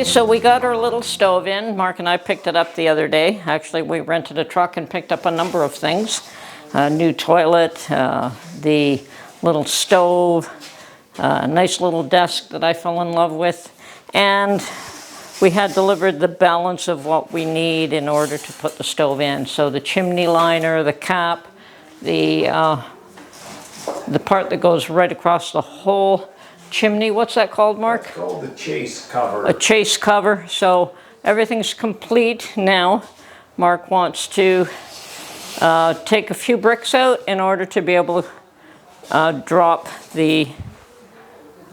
Okay, so we got our little stove in. Mark and I picked it up the other day. Actually, we rented a truck and picked up a number of things. A new toilet, the little stove, a nice little desk that I fell in love with. And we had delivered the balance of what we need in order to put the stove in. So the chimney liner, the cap, the part that goes right across the whole chimney. What's that called, Mark? It's called the chase cover. A chase cover. So everything's complete now. Mark wants to take a few bricks out in order to be able to drop the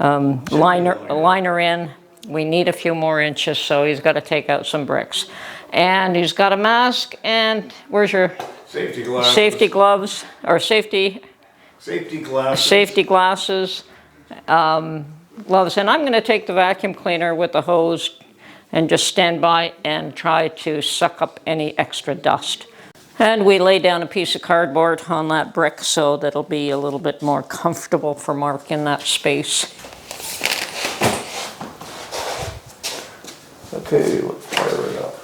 liner in. We need a few more inches, so he's got to take out some bricks. And he's got a mask, and where's your safety glasses? Safety gloves, or safety glasses, gloves. And I'm going to take the vacuum cleaner with the hose and just stand by and try to suck up any extra dust. And we lay down a piece of cardboard on that brick so that it'll be a little bit more comfortable for Mark in that space. Okay, let's fire it up.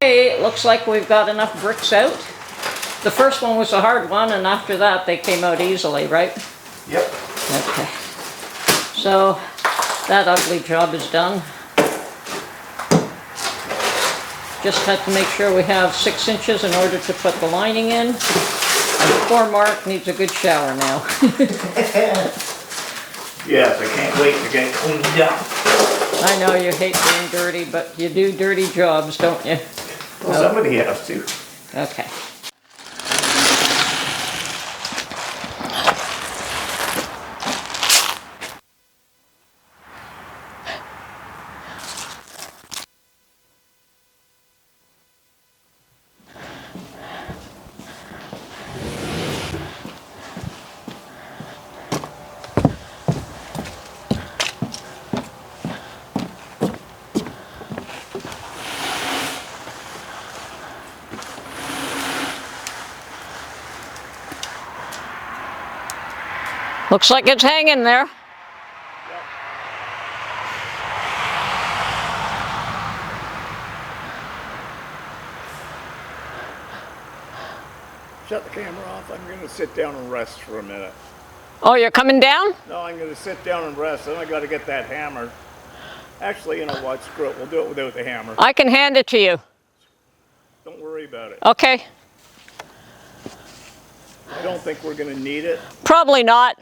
It looks like we've got enough bricks out. The first one was a hard one, and after that they came out easily, right? Yep. Okay. So that ugly job is done. Just had to make sure we have 6 inches in order to put the lining in. And poor Mark needs a good shower now. Yes, I can't wait to get cleaned up. I know you hate being dirty, but you do dirty jobs, don't you? Well, somebody has to. Okay. Looks like it's hanging there. Shut the camera off. I'm going to sit down and rest for a minute. Oh, you're coming down? No, I'm going to sit down and rest. Then I got to get that hammer. Actually, you know what? Screw it. We'll do it without the hammer. I can hand it to you. Don't worry about it. Okay. I don't think we're going to need it. Probably not.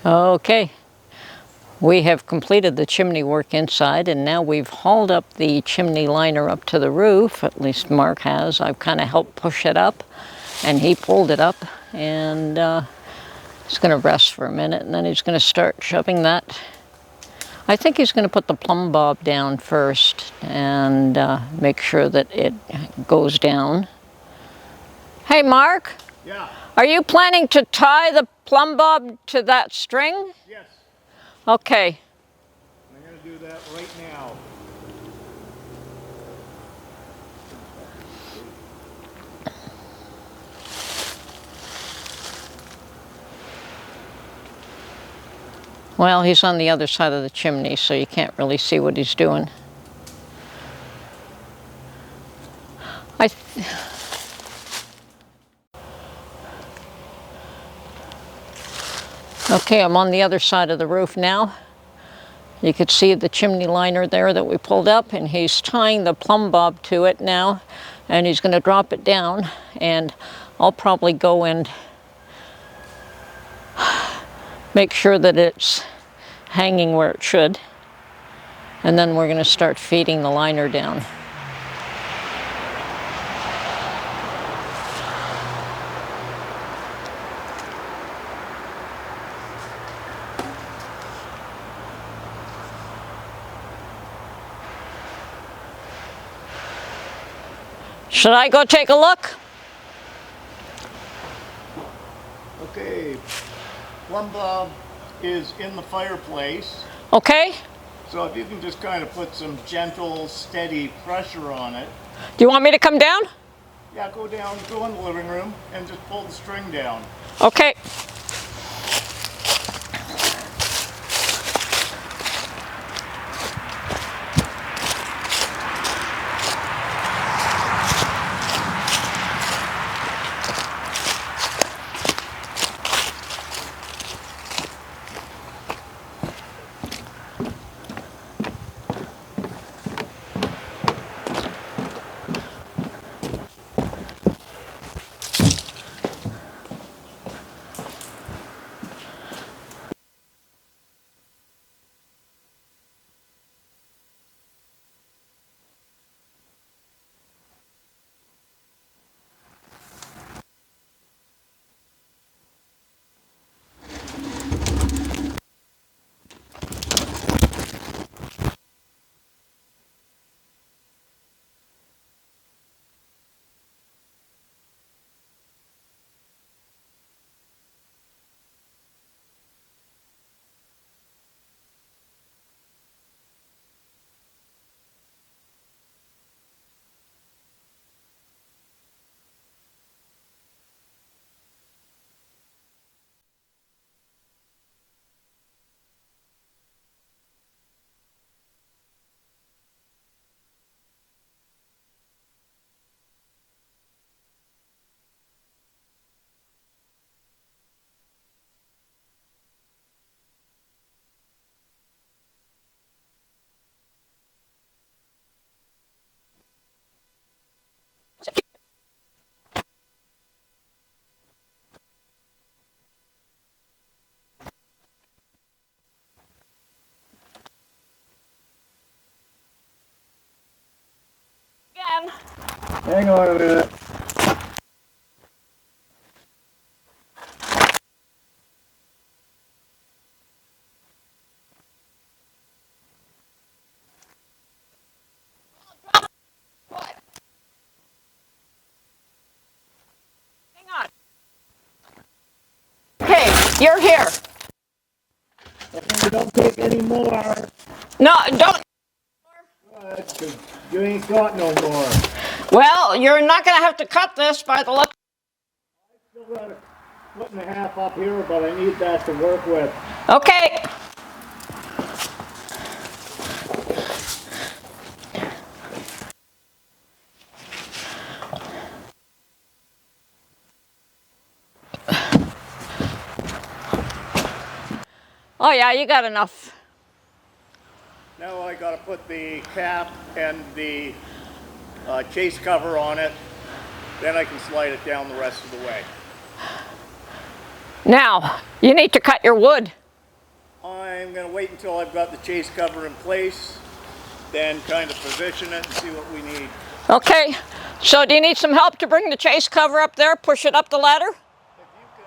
Okay. We have completed the chimney work inside, and now we've hauled up the chimney liner up to the roof. At least Mark has. I've kind of helped push it up, and he pulled it up, and he's going to rest for a minute, and then he's going to start shoving that. I think he's going to put the plumb bob down first and make sure that it goes down. Hey, Mark? Yeah. Are you planning to tie the plumb bob to that string? Yes. Okay. I'm going to do that right now. Well, he's on the other side of the chimney, so you can't really see what he's doing. Okay, I'm on the other side of the roof now. You could see the chimney liner there that we pulled up, and he's tying the plumb bob to it now, and he's going to drop it down, and I'll probably go and make sure that it's hanging where it should, and then we're going to start feeding the liner down. Should I go take a look? Okay. Plumb bob is in the fireplace. Okay. So if you can just kind of put some gentle, steady pressure on it. Do you want me to come down? Yeah, go down, go in the living room, and just pull the string down. Okay. Again. Hang on a minute. Hang on. Okay, you're here. If you don't take any more, No, don't. you ain't got no more. Well, you're not going to have to cut this by the look. Still got a foot and a half up here, but I need that to work with. Okay. Oh yeah, you got enough. Now I got to put the cap and the case cover on it. Then I can slide it down the rest of the way. Now, you need to cut your wood. I'm going to wait until I've got the chase cover in place, then kind of position it and see what we need. Okay, so do you need some help to bring the chase cover up there, push it up the ladder? If you can,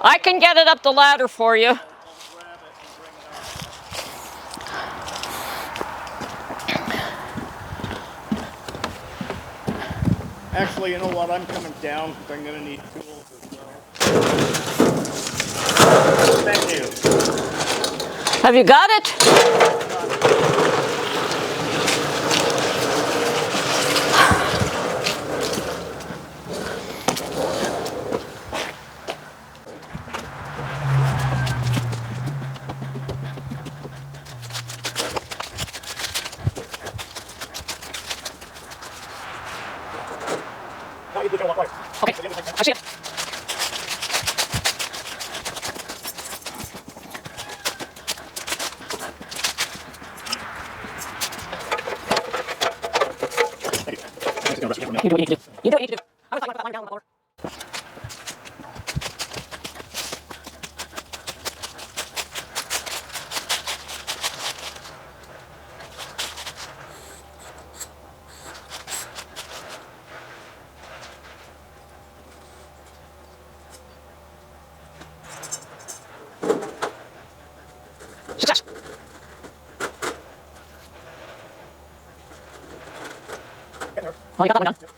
I can get it up the ladder for you. I'll grab it and bring it up. Actually, you know what? I'm coming down because I'm going to need tools as well. Thank you. Have you got it? Okay, I see it. You do what you need to do. You do what you need to do. I'm going to put that line down on the floor. Success. Oh, you got that one done.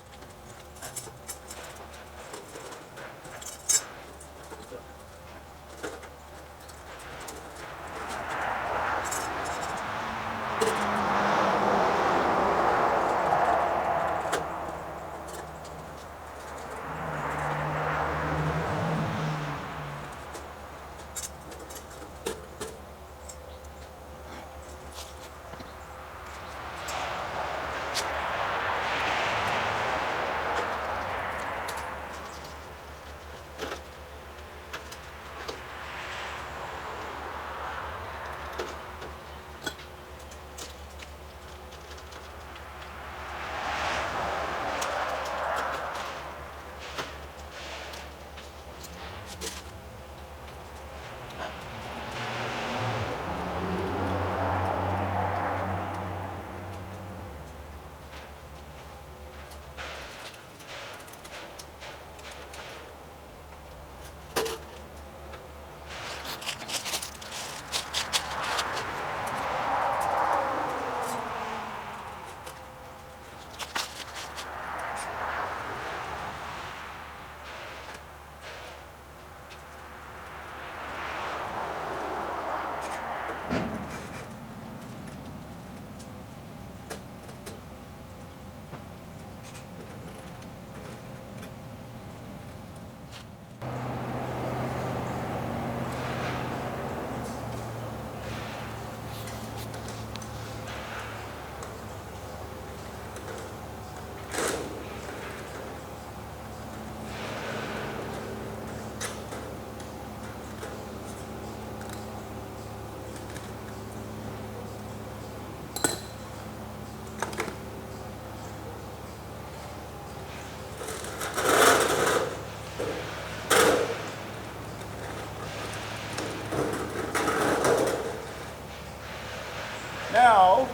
Now,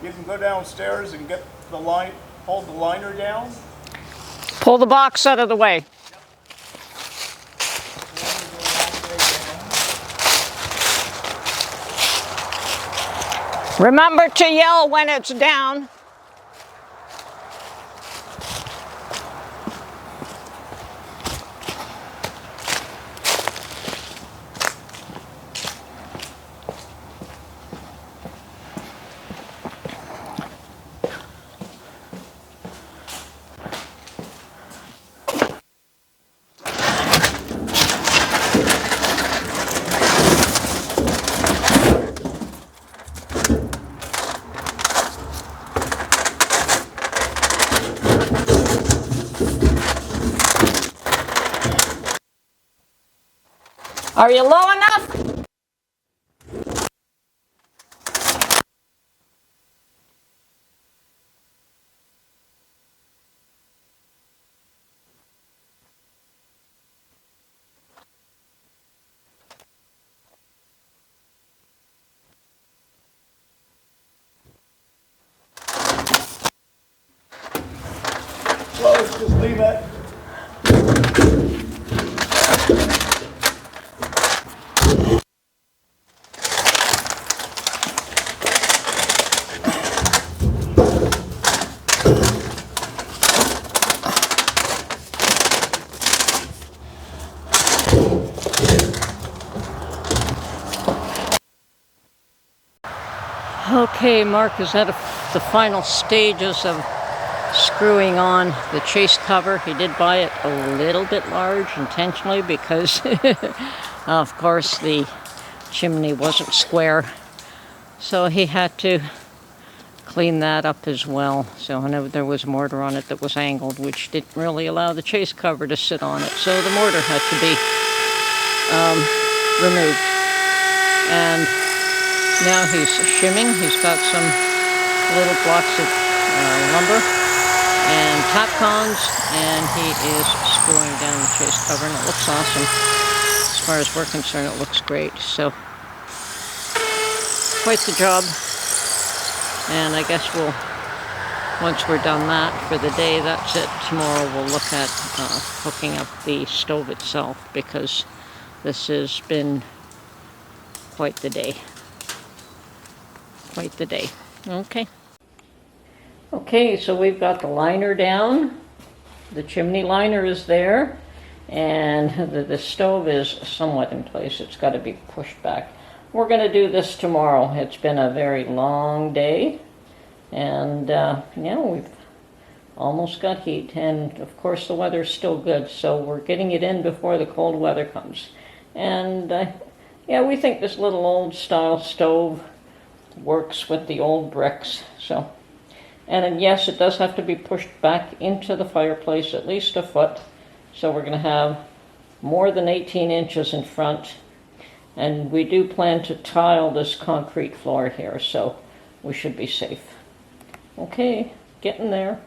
you can go downstairs and get the line, hold the liner down. Pull the box out of the way. Remember to yell when it's down. Are you low enough? bet. Okay, Mark is at the final stages of screwing on the chase cover. He did buy it a little bit large intentionally because, of course, the chimney wasn't square. So he had to clean that up as well. So I know there was mortar on it that was angled, which didn't really allow the chase cover to sit on it. So the mortar had to be removed. And now he's shimming. He's got some little blocks of lumber and Tapcons, and he is screwing down the chase cover, and it looks awesome. As far as we're concerned, it looks great. So, quite the job. And I guess once we're done that for the day, that's it. Tomorrow we'll look at hooking up the stove itself, because this has been quite the day. Quite the day. Okay. Okay, so we've got the liner down. The chimney liner is there, and the stove is somewhat in place. It's got to be pushed back. We're going to do this tomorrow. It's been a very long day, and yeah, we've almost got heat, and of course the weather's still good, so we're getting it in before the cold weather comes. And yeah, we think this little old style stove works with the old bricks. So, and then yes, it does have to be pushed back into the fireplace at least a foot. So we're going to have more than 18 inches in front, and we do plan to tile this concrete floor here, so we should be safe. Okay, getting there.